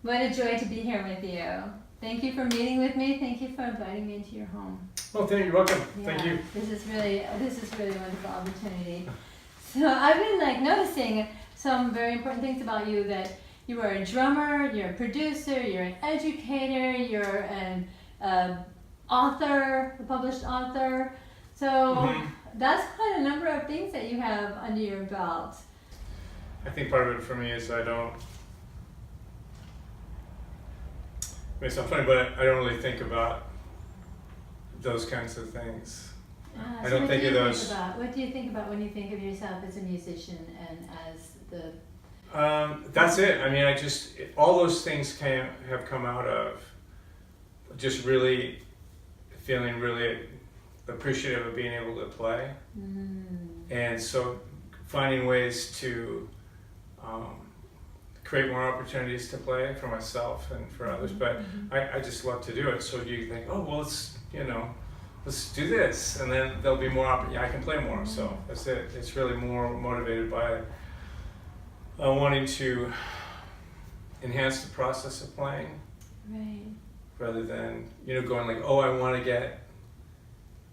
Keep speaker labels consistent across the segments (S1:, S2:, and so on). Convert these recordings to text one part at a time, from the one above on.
S1: What a joy to be here with you. Thank you for meeting with me. Thank you for inviting me into your home.
S2: Well, you're welcome.
S1: Yeah,
S2: Thank you.
S1: This is really a wonderful opportunity. So I've been noticing some very important things about you, that you are a drummer, you're a producer, you're an educator, you're an author, a published author. So that's quite a number of things that you have under your belt.
S2: I think part of it for me is I don't, it may sound funny, but I don't really think about those kinds of things. I don't think of those.
S1: What do you think about when you think of yourself as a musician and as the...
S2: That's it. I mean, all those things have come out of just really feeling really appreciative of being able to play. And so finding ways to create more opportunities to play for myself and for others, but I just love to do it. So you think, oh well, let's do this, and then there'll be more I can play more. So that's it. It's really more motivated by wanting to enhance the process of playing,
S1: right,
S2: rather than going like, oh, I want to get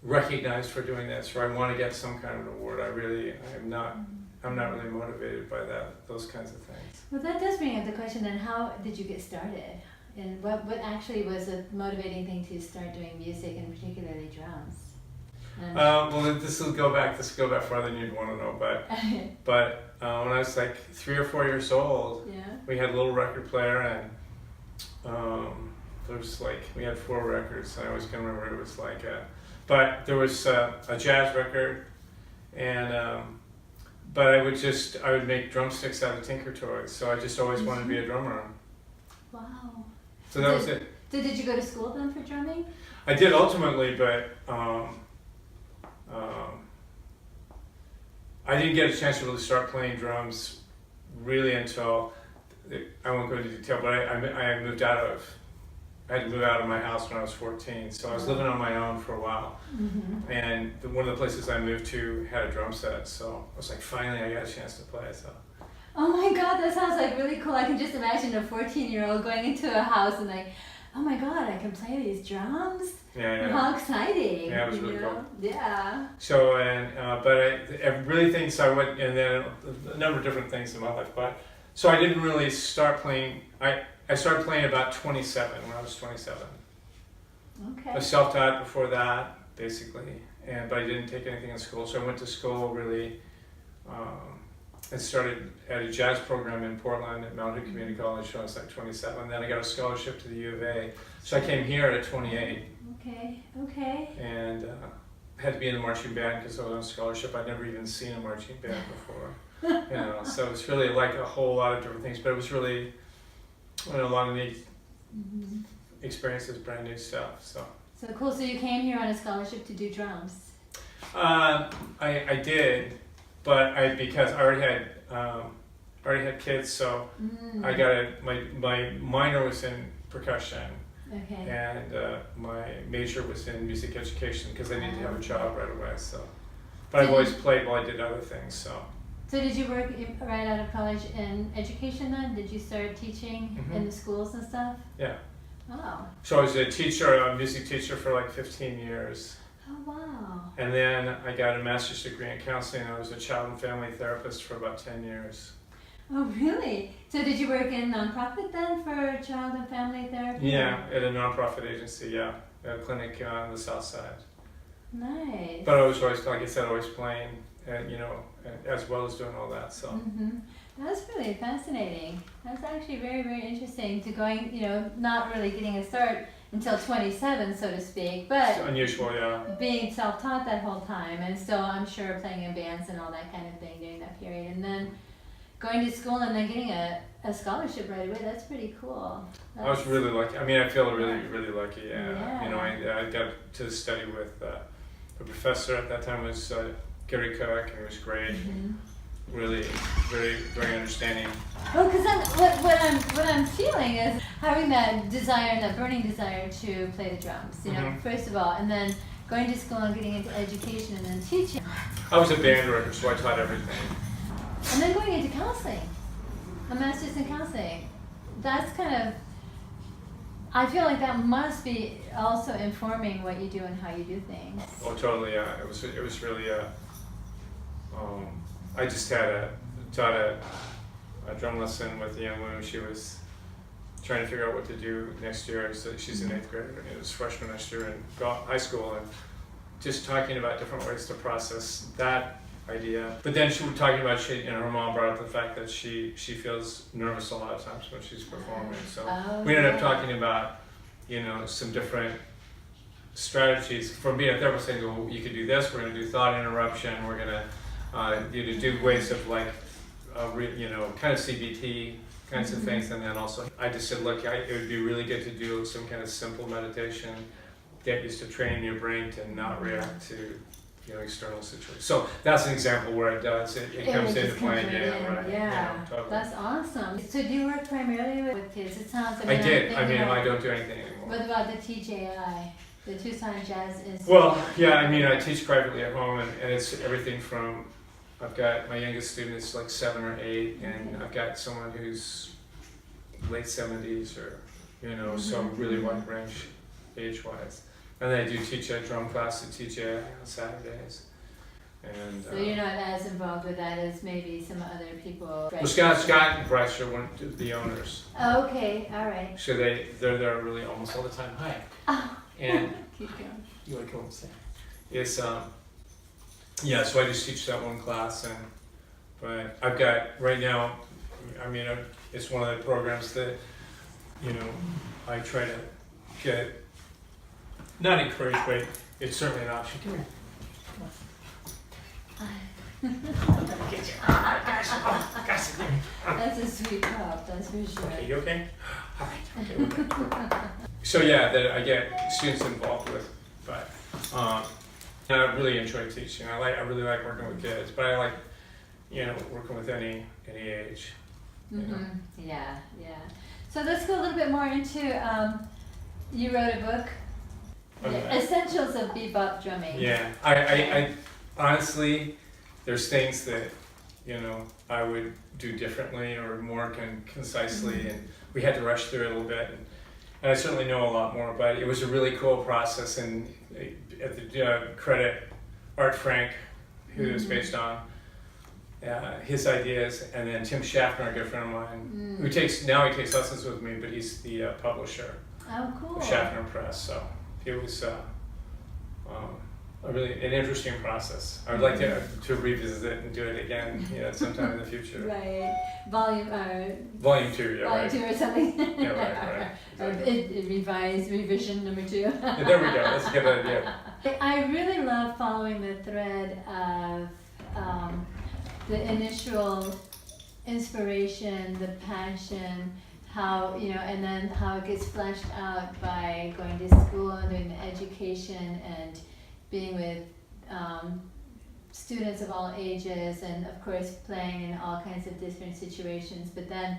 S2: recognized for doing this, or I want to get some kind of an award. I'm not really motivated by those kinds of things.
S1: Well, that does bring up the question then, how did you get started? And what actually was a motivating thing to start doing music, and particularly drums?
S2: Well, this will go back farther than you'd want to know, but when I was like 3 or 4 years old, we had a little record player, and we had 4 records, and I always can remember it was like, but there was a jazz record, and but I would make drumsticks out of Tinker Toys, so I just always wanted to be a drummer.
S1: Wow.
S2: So that was it.
S1: So did you go to school then for drumming?
S2: I did ultimately, but I didn't get a chance to really start playing drums really until, I won't go into detail, but I had to move out of my house when I was 14, so I was living on my own for a while, and one of the places I moved to had a drum set, so I was like, finally I got a chance to play. So.
S1: Oh my God, that sounds like really cool. I can just imagine a 14-year-old going into a house and like, oh my God, I can play these drums?
S2: Yeah.
S1: How exciting.
S2: Yeah, it was really cool.
S1: Yeah.
S2: So, but I really think, so I went, and then a number of different things in my life, but, so I didn't really start playing, I started playing about 27, when I was 27.
S1: Okay.
S2: I was self-taught before that, basically, but I didn't take anything in school, so I went to school really, and started at a jazz program in Portland at Mount Hood Community College when I was like 27. Then I got a scholarship to the U of A. So I came here at 28.
S1: Okay.
S2: And had to be in the marching band because I was on scholarship. I'd never even seen a marching band before. So it's really like a whole lot of different things, but it was really a lot of neat experiences, brand new stuff. So
S1: cool. So you came here on a scholarship to do drums?
S2: I did. But because I already had kids, so I got my minor was in percussion, and my major was in music education because I needed to have a job right away. So, but I've always played while I did other things. So
S1: did you work right out of college in education then? Did you start teaching in the schools and stuff?
S2: Yeah.
S1: Oh.
S2: So I was a music teacher for like 15 years.
S1: Oh, wow.
S2: And then I got a master's degree in counseling, and I was a child and family therapist for about 10 years.
S1: Oh, really? So did you work in nonprofit then for child and family therapy?
S2: Yeah, at a nonprofit agency, at a clinic on the south side.
S1: Nice.
S2: But I was always, like I said, always playing, and as well as doing all that, so.
S1: That's really fascinating. That's actually very, very interesting to going, not really getting a start until 27, so to speak, but
S2: it's unusual, yeah.
S1: Being self-taught that whole time, and still, I'm sure, playing in bands and all that kind of thing during that period, and then going to school and then getting a scholarship right away. That's pretty cool.
S2: I was really lucky. I mean, I feel really, really lucky. Yeah. I got to study with a professor at that time was Gary Cook, and he was great. Really, very, very understanding.
S1: Well, because what I'm feeling is having that desire and that burning desire to play the drums. First of all, and then going to school and getting into education and then teaching.
S2: I was a band director, so I taught everything.
S1: And then going into counseling, a master's in counseling. That's kind of I feel like that must be also informing what you do and how you do things.
S2: Oh, totally. Yeah, it was really. I just taught a drum lesson with a young woman. She was trying to figure out what to do next year. So she's in 8th grade. It was freshman next year in high school, and just talking about different ways to process that idea. But then she was talking about her mom brought up the fact that she feels nervous a lot of times when she's performing. So we ended up talking about some different strategies from being a therapist, saying, well, you could do this. We're going to do thought interruption. We're going to do ways of like kind of CBT kinds of things, and then also I just said, look, it would be really good to do some kind of simple meditation, get used to training your brain to not react to external situations. So that's an example where it does. It comes into play. Right.
S1: Yeah,
S2: totally.
S1: That's awesome. So do you work primarily with kids? It sounds.
S2: I did. I don't do anything anymore.
S1: What about the TJI, the Tucson Jazz Institute?
S2: Well, yeah. I teach privately at home, and it's everything from. I've got my youngest student is like 7 or 8, and I've got someone who's late 70s or so really wide range age-wise. And then I do teach a drum class at TJ on Saturdays. And
S1: so you're not as involved with that as maybe some other people.
S2: Well, Scott and Bryce are one of the owners.
S1: Oh, okay, all right.
S2: So they're there really almost all the time. Hi.
S1: Oh.
S2: And
S1: keep going.
S2: You want to come and say? It's so I just teach that one class, but I've got right now. It's one of the programs that I try to get. Not encouraged, but it's certainly an option. Come here.
S1: That's a sweet pup, that's for sure.
S2: Okay, you okay? All right. Okay. So yeah, that I get students involved with, but I really enjoy teaching. I really like working with kids, but I like working with any age.
S1: Yeah. So let's go a little bit more into. You wrote a book. Essentials of bebop drumming.
S2: Yeah, I honestly, there's things that I would do differently or more concisely, and we had to rush through it a little bit. And I certainly know a lot more, but it was a really cool process. And at the credit Art Frank, who is based on his ideas, and then Tim Schaffner, a good friend of mine, who takes lessons with me, but he's the publisher.
S1: Oh, cool.
S2: Of Schaffner Press. So it was an interesting process. I would like to revisit it and do it again, sometime in the future.
S1: Right. Volume 2, yeah.
S2: Volume 2
S1: or something.
S2: Yeah, right.
S1: Exactly. Revision number 2.
S2: Yeah, there we go. That's a good idea.
S1: I really love following the thread of the initial inspiration, the passion, how, and then how it gets fleshed out by going to school and doing the education and being with students of all ages, and of course playing in all kinds of different situations, but then,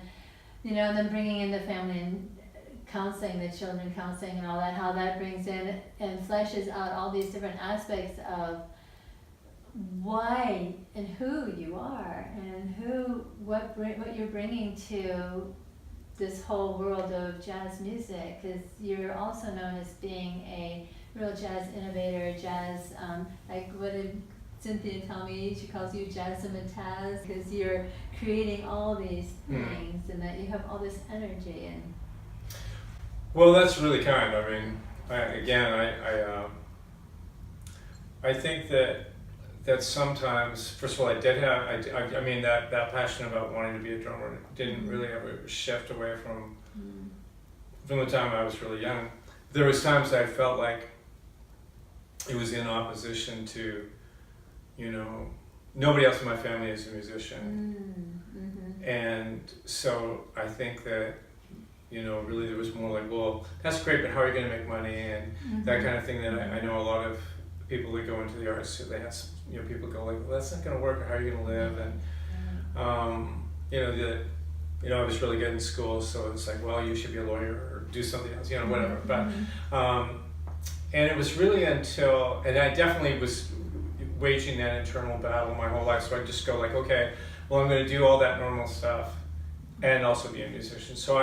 S1: and then bringing in the family and counseling, the children counseling and all that, how that brings in and fleshes out all these different aspects of why and who you are and what you're bringing to this whole world of jazz music, because you're also known as being a real jazz innovator, jazz, like what did Cynthia tell me? She calls you jazz-a-mataz, because you're creating all these things and that you have all this energy. And
S2: well, that's really kind. I think that sometimes, first of all, I did have, that passion about wanting to be a drummer didn't really ever shift away from the time I was really young. There was times I felt like it was in opposition to, nobody else in my family is a musician. And so I think that, really there was more like, well, that's great, but how are you going to make money? And that kind of thing that I know a lot of people that go into the arts, they have, people go like, well, that's not going to work, or how are you going to live? And, I was really good in school, so it's like, well, you should be a lawyer or do something else, whatever. But, and it was really until, and I definitely was waging that internal battle my whole life, so I just go like, okay, well, I'm going to do all that normal stuff and also be a musician. So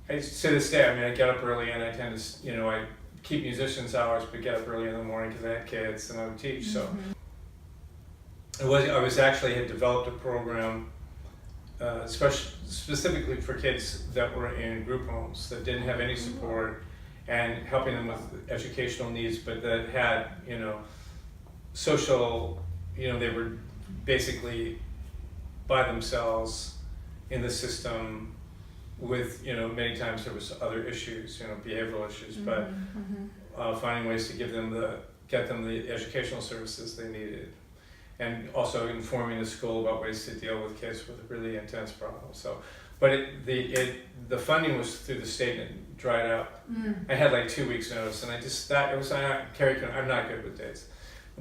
S2: to this day, I mean, I get up early and I tend to, you know, I keep musicians' hours, but get up early in the morning because I had kids and I would teach. So I was actually had developed a program, specifically for kids that were in group homes that didn't have any support, and helping them with educational needs, but that had, you know, social, you know, they were basically by themselves in the system with, you know, many times there was other issues, you know, behavioral issues, but finding ways to get them the educational services they needed, and also informing the school about ways to deal with kids with really intense problems. So, but the funding was through the state and it dried up. I had like 2 weeks notice, and I'm not good with dates.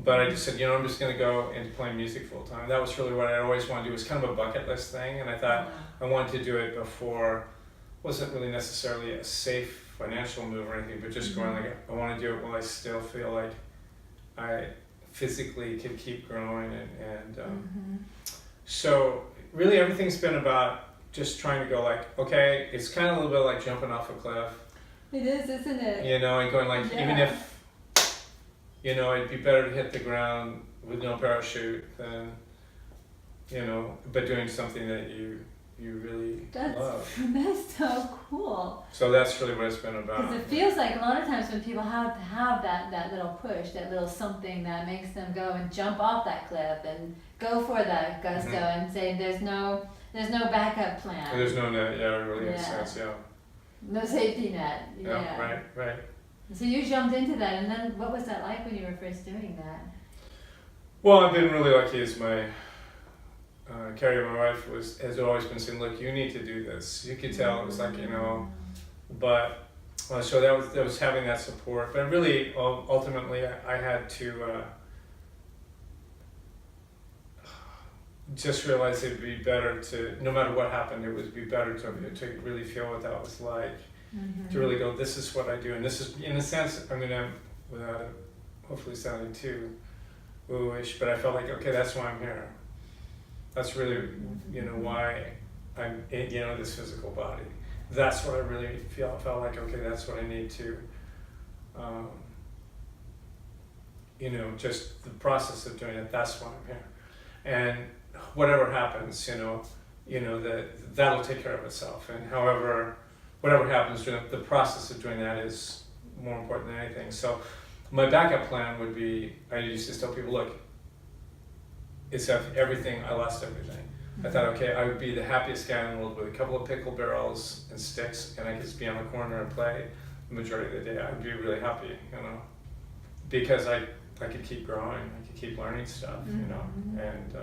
S2: But I just said, you know, I'm just going to go into playing music full time. That was really what I always wanted to do. It was kind of a bucket list thing, and I thought I wanted to do it before. Wasn't really necessarily a safe financial move or anything, but just going like, I want to do it while I still feel like I physically can keep growing, and so really everything's been about just trying to go like, okay, it's kind of a little bit like jumping off a cliff.
S1: It is, isn't it?
S2: You know, and going like, even if, you know, it'd be better to hit the ground with no parachute than, you know, but doing something that you really love.
S1: That's so cool.
S2: So that's really what it's been about.
S1: Because it feels like a lot of times when people have that little push, that little something that makes them go and jump off that cliff and go for that gusto and say there's no backup plan.
S2: And there's no net, really in sense,
S1: no safety net.
S2: Yeah, right.
S1: So you jumped into that, and then what was that like when you were first doing that?
S2: Well, I've been really lucky as my Carrie, my wife, has always been saying, look, you need to do this. You could tell it was like, you know, but so that was having that support. But really, ultimately, I had to just realize it'd be better to, no matter what happened, it would be better to really feel what that was like. To really go, this is what I do, and this is, in a sense, I mean, without it hopefully sounding too woo-ish, but I felt like, okay, that's why I'm here. That's really, you know, why I'm in, you know, this physical body. That's what I really felt like, okay, that's what I need to, you know, just the process of doing it, that's why I'm here. And whatever happens, you know, that'll take care of itself. And whatever happens, the process of doing that is more important than anything. So my backup plan would be, I used to tell people, look, it's everything, I lost everything. I thought, okay, I would be the happiest guy in the world with a couple of pickle barrels and sticks, and I could just be on the corner and play the majority of the day. I'd be really happy, you know, because I could keep growing, I could keep learning stuff, you know, and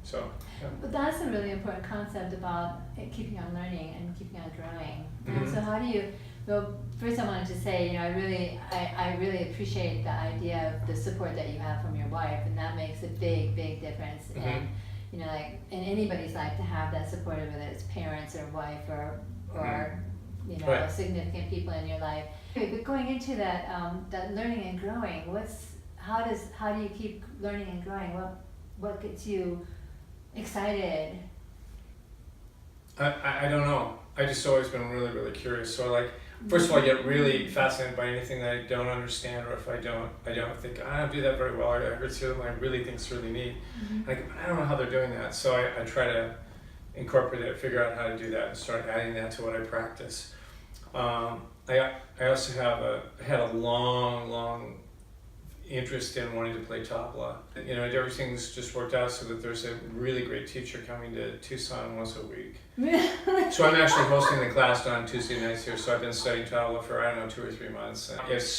S2: so. Yeah.
S1: But that's a really important concept about keeping on learning and keeping on growing. And so how do you? Well, first I wanted to say, you know, I really appreciate the idea of the support that you have from your wife, and that makes a big difference. And you know, like in anybody's life, to have that support, whether it's parents or wife or you know, significant people in your life. But going into that that learning and growing, how do you keep learning and growing? What gets you excited?
S2: I don't know. I just always been really curious. So like, first of all, I get really fascinated by anything that I don't understand, or if I don't think I don't do that very well. I heard something I really think is really neat. Like, I don't know how they're doing that. So I try to incorporate it, figure out how to do that, and start adding that to what I practice. I also had a long interest in wanting to play tabla. You know, everything's just worked out so that there's a really great teacher coming to Tucson once a week. So I'm actually hosting the class on Tuesday nights here, so I've been studying tabla for, 2 or 3 months. And it's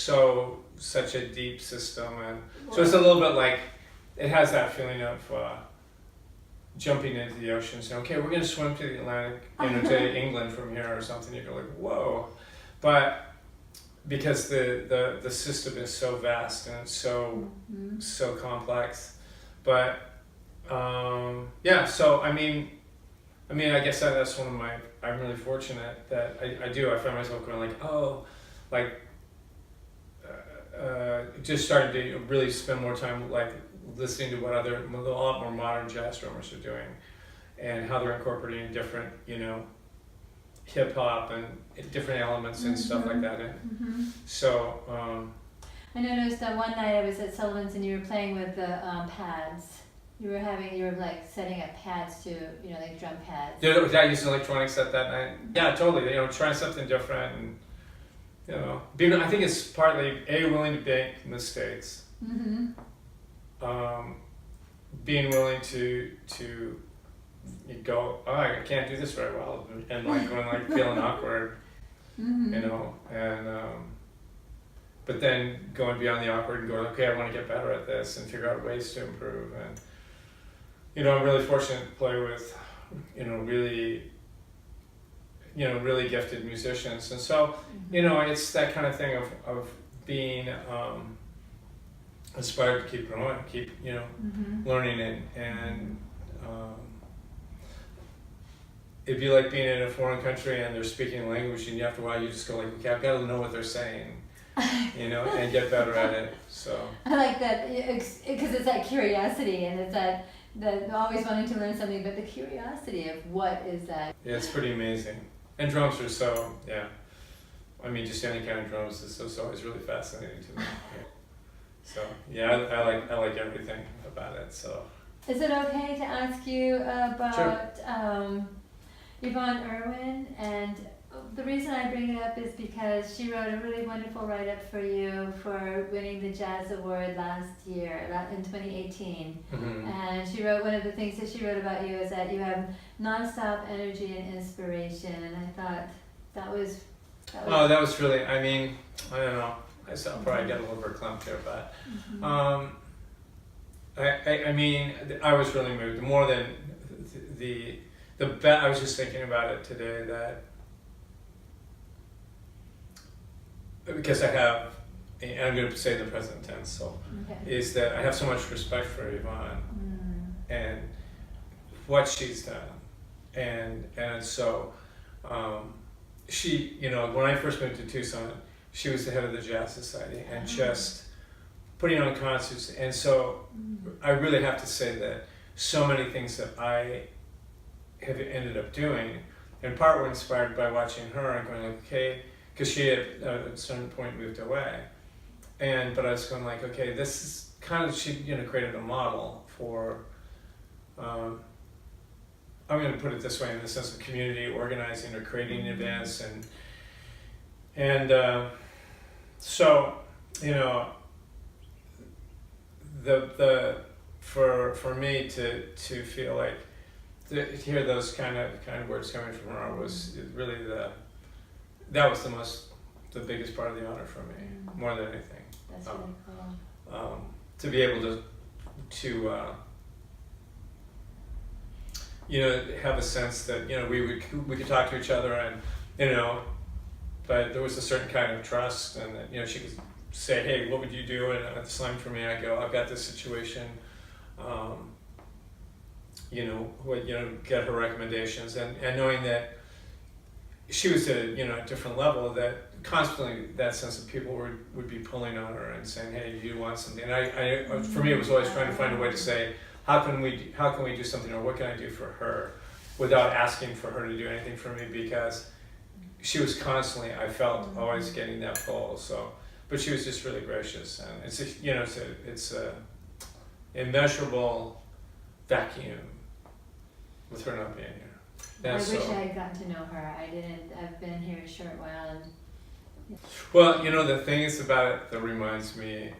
S2: such a deep system, and so it's a little bit like, it has that feeling of jumping into the ocean, saying, okay, we're gonna swim to the Atlantic, you know, to England from here or something. You go like, whoa. But because the system is so vast and it's so complex, but so I mean I guess that's one of my, I'm really fortunate that I find myself going like, just starting to really spend more time like listening to what a lot more modern jazz drummers are doing, and how they're incorporating different, you know, hip hop and different elements and stuff like that. And so
S1: I noticed that one night I was at Sullivan's and you were playing with the pads. You were like setting up pads to, like drum pads.
S2: did I use electronics at that night? Yeah, totally. Trying something different, and I think it's partly willing to make mistakes. Being willing to you go, oh, I can't do this very well, and like going like feeling awkward, and but then going beyond the awkward and going, okay, I want to get better at this and figure out ways to improve. And I'm really fortunate to play with really really gifted musicians, and so it's that kind of thing of being inspired to keep growing, keep learning, and it'd be like being in a foreign country and they're speaking a language, and after a while you just go like, okay, I've got to know what they're saying, and get better at it. So
S1: I like that because it's that curiosity, and it's that always wanting to learn something, but the curiosity of what is that.
S2: Yeah, it's pretty amazing. And drums are so I mean, just any kind of drums is always really fascinating to me. So I like everything about it. So
S1: is it okay to ask you about
S2: Sure.
S1: Yvonne Irwin? And the reason I bring it up is because she wrote a really wonderful write-up for you for winning the Jazz Award last year, in 2018. And she wrote, one of the things that she wrote about you is that you have nonstop energy and inspiration. And I thought that was
S2: that was really, I mean, I don't know, I'll probably get a little verklempt here, but I mean, I was really moved. More than the I was just thinking about it today, that because I have, and I'm going to say the present tense, so is that I have so much respect for Yvonne and what she's done, and so she, when I first moved to Tucson, she was the head of the Jazz Society and just putting on concerts, and so I really have to say that so many things that I have ended up doing, in part were inspired by watching her and going like, okay, because she had at a certain point moved away, but I was going like, okay, this is kind of, she created a model for, I'm going to put it this way, in the sense of community organizing or creating events, and so the for me to feel like to hear those kind of words coming from her was really that was the biggest part of the honor for me, more than anything.
S1: That's really cool.
S2: To be able to have a sense that we could talk to each other, and but there was a certain kind of trust, and that she could say, hey, what would you do? And at the same for me, I go, I've got this situation. Get her recommendations, and knowing that she was at a different level, that constantly that sense of people would be pulling on her and saying, hey, do you want something? And I for me, it was always trying to find a way to say, how can we do something, or what can I do for her, without asking for her to do anything for me, because she was constantly, I felt, always getting that pull. So, but she was just really gracious, and it's a immeasurable vacuum with her not being here.
S1: I wish I had gotten to know her. I didn't. I've been here a short while, and
S2: well, the thing is about it that reminds me,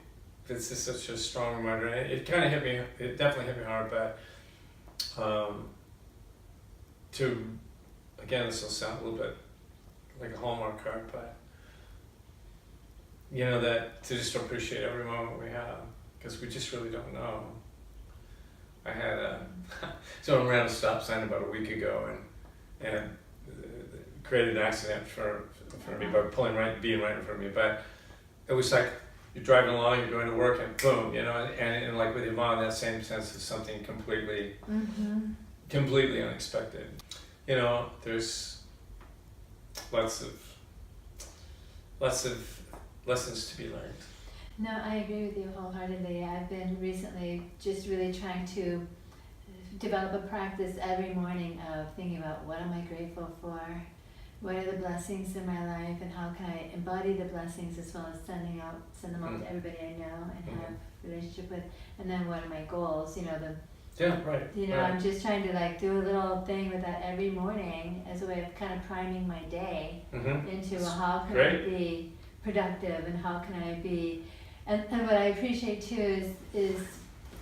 S2: it's just such a strong reminder. And it kind of hit me. It definitely hit me hard, but again, this will sound a little bit like a Hallmark card, but that to just appreciate every moment we have, because we just really don't know. I had someone ran a stop sign about a week ago and created an accident for me by being right in front of me. But it was like you're driving along, you're going to work, and boom, and like with Yvonne, that same sense of something completely unexpected. There's lots of lessons to be learned.
S1: No, I agree with you wholeheartedly. I've been recently just really trying to develop a practice every morning of thinking about what am I grateful for, what are the blessings in my life, and how can I embody the blessings as well as send them out to everybody I know and have a relationship with, and then what are my goals, I'm just trying to like do a little thing with that every morning as a way of kind of priming my day into how can I be productive and how can I be, and what I appreciate too is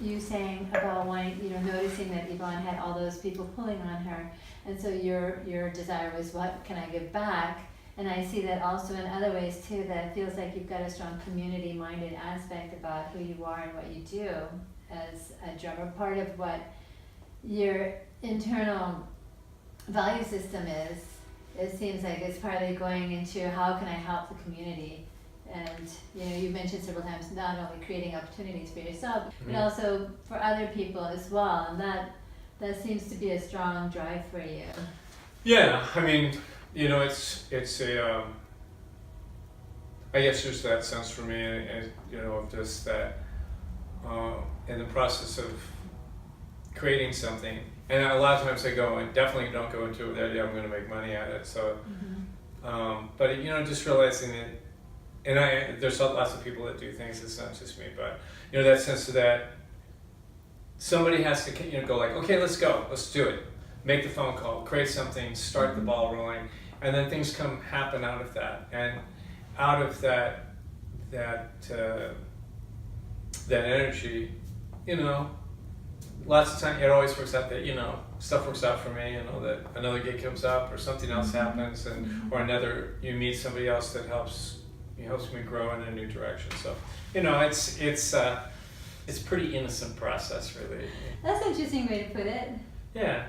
S1: you saying about noticing that Yvonne had all those people pulling on her, and so your desire was, what can I give back? And I see that also in other ways too, that it feels like you've got a strong community-minded aspect about who you are and what you do as a drummer. Part of what your internal value system is, it seems like it's partly going into how can I help the community. And you mentioned several times not only creating opportunities for yourself, but also for other people as well. And that seems to be a strong drive for you.
S2: Yeah, I mean, it's a, I guess there's that sense for me, of just that, in the process of creating something, and a lot of times I definitely don't go into the idea I'm going to make money at it. So, but just realizing that, and there's lots of people that do things. It's not just me, but that sense of that somebody has to go like, okay, let's go, let's do it, make the phone call, create something, start the ball rolling, and then things happen out of that, and out of that energy, lots of times it always works out that stuff works out for me, that another gig comes up or something else happens, or you meet somebody else that helps me grow in a new direction. So it's pretty innocent process, really.
S1: That's an interesting way to put it.
S2: Yeah,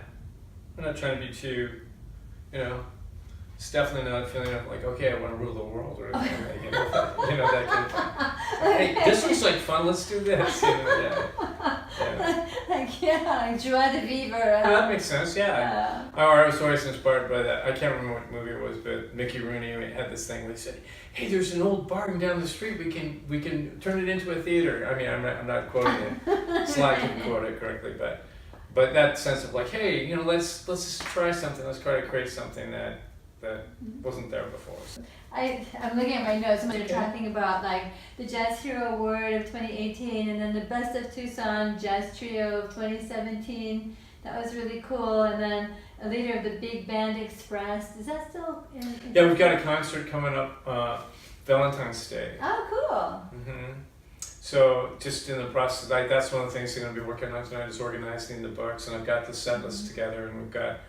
S2: I'm not trying to be too, it's definitely not a feeling of like, okay, I want to rule the world or anything, that kind of thing. Hey, this looks like fun, let's do this.
S1: Like joie de vivre.
S2: That makes sense, yeah. I was always inspired by that. I can't remember what movie it was, but Mickey Rooney had this thing where he said, hey, there's an old barn down the street, we can turn it into a theater. I mean, I'm not quoting it, so I can quote it correctly, but that sense of like, hey, let's try something, let's try to create something that wasn't there before.
S1: I'm looking at my notes, and they're talking about like the Jazz Hero Award of 2018, and then the Best of Tucson Jazz Trio of 2017. That was really cool. And then a leader of the Big Band Express. Is that still in
S2: Yeah, we've got a concert coming up Valentine's Day.
S1: Oh, cool.
S2: So just in the process, that's one of the things I'm going to be working on tonight is organizing the books, and I've got the set list together, and we've got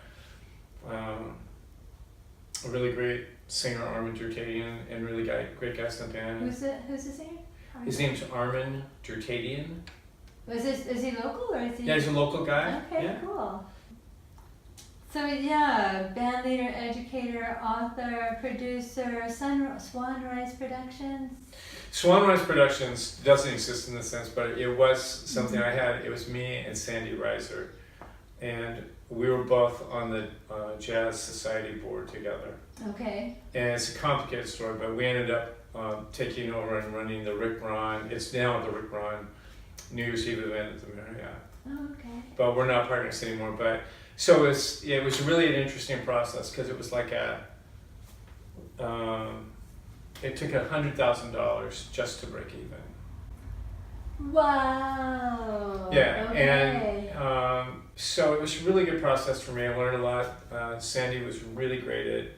S2: a really great singer, Armin Durtadian, and really great guest in the band.
S1: Who's the singer?
S2: His name's Armin Durtadian.
S1: Is he local or is he?
S2: Yeah, he's a local guy.
S1: Okay,
S2: yeah.
S1: Cool. So yeah, band leader, educator, author, producer, Swanrise Productions.
S2: Swanrise Productions doesn't exist in this sense, but it was something I had. It was me and Sandy Reiser, and we were both on the Jazz Society board together. Okay. And it's a complicated story, but we ended up taking over and running the Rick Ron. It's now the Rick Ron New Year's Eve event at the Marriott.
S1: Oh, okay.
S2: But we're not partners anymore. But so it was really an interesting process because it was like it took $100,000 just to break even.
S1: Wow.
S2: Yeah,
S1: okay.
S2: and so it was a really good process for me. I learned a lot. Sandy was really great at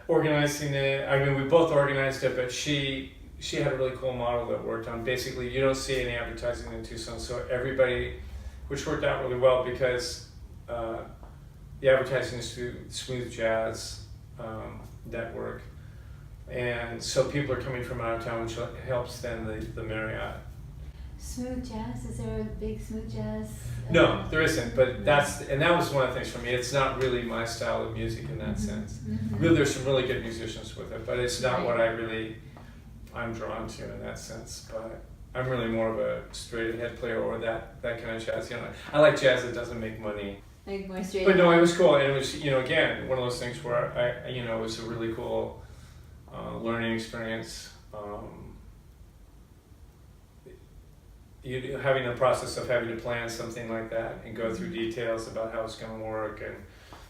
S2: organizing it. I mean, we both organized it, but she had a really cool model that worked on. Basically, you don't see any advertising in Tucson, so everybody, which worked out really well because the advertising is through Smooth Jazz Network. And so people are coming from out of town, which helps then the Marriott.
S1: Smooth jazz? Is there a big smooth jazz?
S2: No, there isn't. But that was one of the things for me. It's not really my style of music in that sense. Really, there's some really good musicians with it, but it's not what I'm drawn to in that sense. But I'm really more of a straight ahead player or that kind of jazz. I like jazz that doesn't make money.
S1: Like more straight.
S2: But no, it was cool, and it was again one of those things where it was a really cool learning experience. having the process of having to plan something like that and go through details about how it's going to work and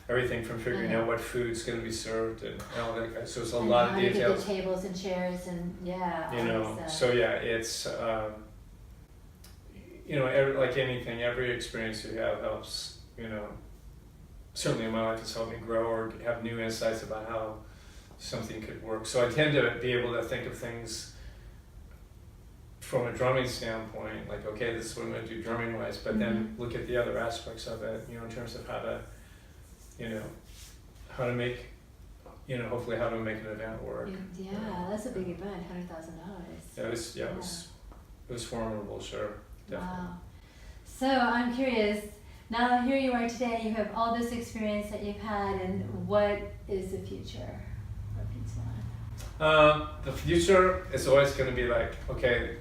S2: everything from figuring out what food's going to be served and all that. So it's a lot of details.
S1: Get the tables and chairs and
S2: So yeah, it's like anything, every experience you have helps. Certainly in my life, it's helped me grow or have new insights about how something could work. So I tend to be able to think of things from a drumming standpoint, like, okay, this is what I'm going to do drumming wise, but then look at the other aspects of it, in terms of how to make, hopefully how to make an event work.
S1: Yeah, that's a big event, $100,000.
S2: It was formidable, sure, definitely.
S1: Wow. So I'm curious, now here you are today, you have all this experience that you've had, and what is the future for Pete Swan?
S2: The future is always going to be like, okay,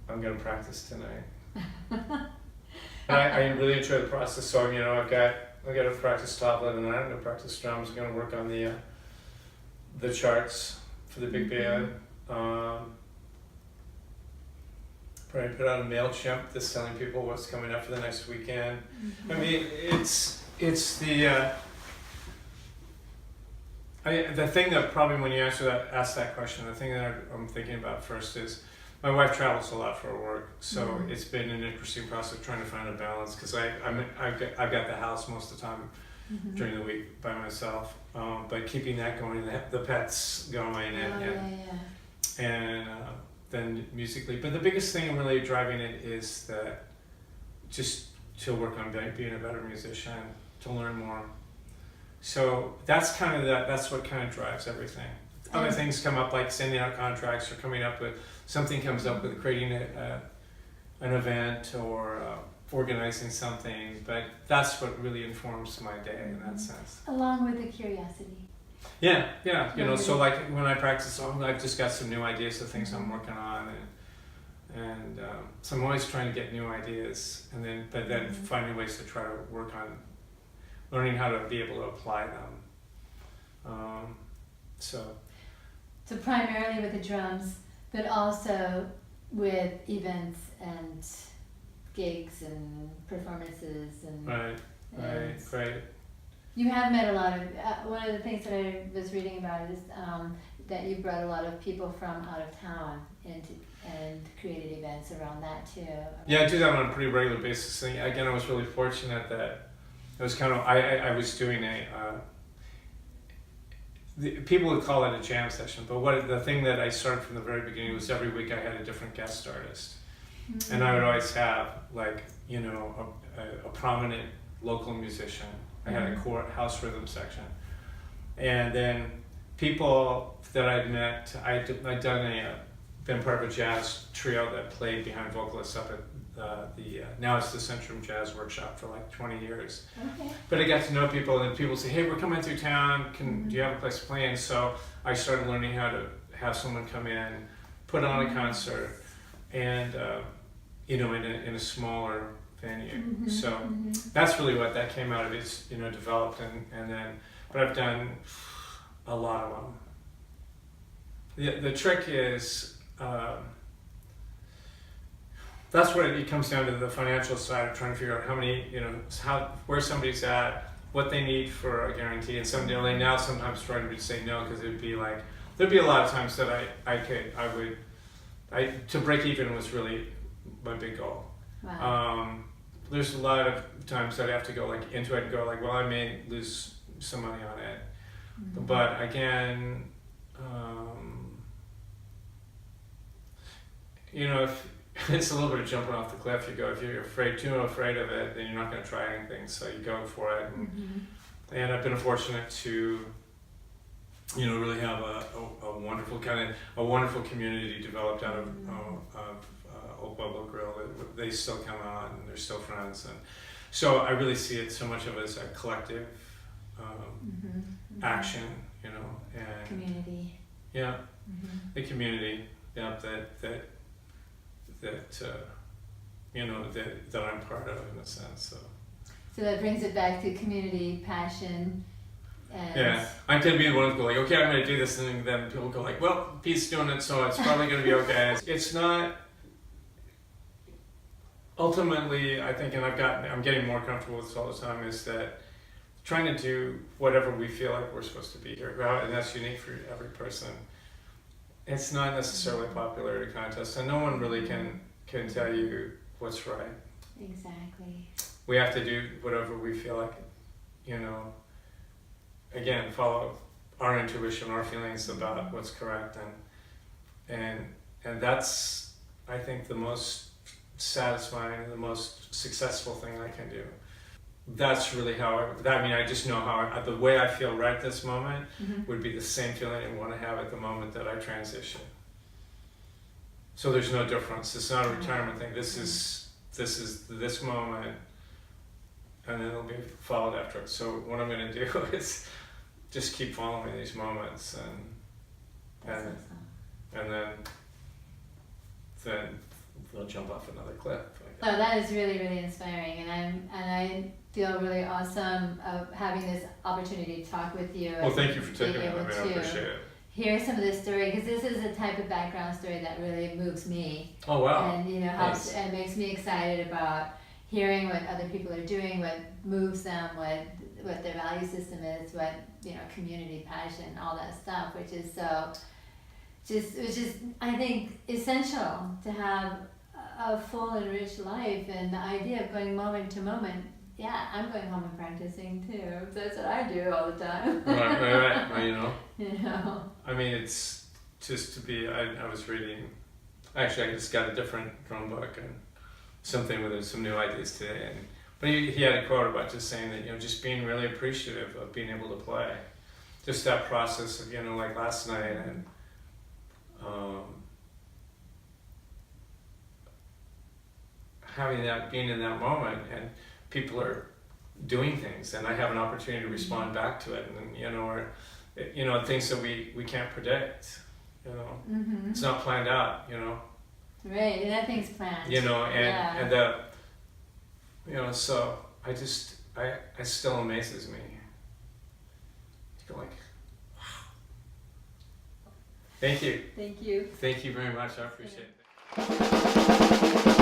S2: I'm going to practice tonight. I really enjoy the process. So I've got to practice tabla tonight. I'm going to practice drums. I'm going to work on the charts for the big band. Probably put out a MailChimp that's telling people what's coming up for the next weekend. I mean, it's the thing that probably when you ask that question, the thing that I'm thinking about first is my wife travels a lot for her work, so it's been an interesting process trying to find a balance because I've got the house most of the time during the week by myself, but keeping that going, the pets going, and then musically. But the biggest thing really driving it is that just to work on being a better musician, to learn more. So that's what kind of drives everything. Other things come up like sending out contracts or coming up with something comes up with creating an event or organizing something, but that's what really informs my day in that sense.
S1: Along with the curiosity.
S2: Yeah. So like when I practice song, I've just got some new ideas of things I'm working on, and so I'm always trying to get new ideas, but then finding ways to try to work on learning how to be able to apply them. So
S1: primarily with the drums, but also with events and gigs and performances and
S2: right.
S1: You have met a lot of, one of the things that I was reading about is that you brought a lot of people from out of town and created events around that too.
S2: Yeah, I do that on a pretty regular basis. And again, I was really fortunate that it was I was doing people would call it a jam session, but the thing that I started from the very beginning was every week I had a different guest artist. And I would always have a prominent local musician. I had a house rhythm section, and then people that I'd met. I'd been part of a jazz trio that played behind vocalists up at now it's the Centrum Jazz Workshop for like 20 years.
S1: Okay.
S2: But I got to know people, and people say, "Hey, we're coming through town. Do you have a place to play?" And so I started learning how to have someone come in, put on a concert, and in a smaller venue. So that's really what that came out of. It's developed and then, but I've done a lot of them. The trick is that's where it comes down to the financial side of trying to figure out how many where somebody's at, what they need for a guarantee, and they now sometimes try to say no because it'd be like there'd be a lot of times that to break even was really my big goal.
S1: Wow.
S2: There's a lot of times that I have to go into it and go well, I may lose some money on it, but again, if it's a little bit of jumping off the cliff. If you're too afraid of it, then you're not going to try anything. So you go for it, and I've been fortunate to, really have a wonderful community developed out of Old Pueblo Grill. They still come out and they're still friends, and so I really see it so much of it as a collective action, and
S1: community.
S2: Yeah, the community. Yeah, that I'm part of in a sense.
S1: So that brings it back to community, passion. And
S2: yeah, I tend to be the one to go okay, I'm going to do this, and then people go well, Pete's doing it, so it's probably going to be okay. It's not ultimately, I think, and I'm getting more comfortable with this all the time, is that trying to do whatever we feel like we're supposed to be here, and that's unique for every person. It's not necessarily a popularity contest, and no one really can tell you what's right.
S1: Exactly.
S2: We have to do whatever we feel like, again, follow our intuition, our feelings about what's correct, and that's, I think, the most satisfying, the most successful thing I can do. That's really how I just know how the way I feel right this moment would be the same feeling I want to have at the moment that I transition. So there's no difference. It's not a retirement thing. This is this moment, and then it'll be followed after it. So what I'm going to do is just keep following these moments, and then they'll jump off another cliff.
S1: Oh, that is really, really inspiring, and I feel really awesome of having this opportunity to talk with you.
S2: Well, thank you for taking it. I appreciate it.
S1: Hear some of this story, because this is a type of background story that really moves me.
S2: Oh wow!
S1: And helps and makes me excited about hearing what other people are doing, what moves them, what their value system is, what community, passion, all that stuff, which is I think essential to have a full and rich life. And the idea of going moment to moment, I'm going home and practicing too. That's what I do all the time.
S2: Right. I mean, it's just to be. I was reading. Actually, I just got a different drum book and something with some new ideas today. But he had a quote about just saying that just being really appreciative of being able to play, just that process of like last night and. Having that, being in that moment, and people are doing things, and I have an opportunity to respond back to it, and or things that we can't predict. It's not planned out.
S1: Right, and nothing's planned.
S2: So it still amazes me. You go like, wow. Thank you.
S1: Thank you.
S2: Thank you very much. I appreciate it.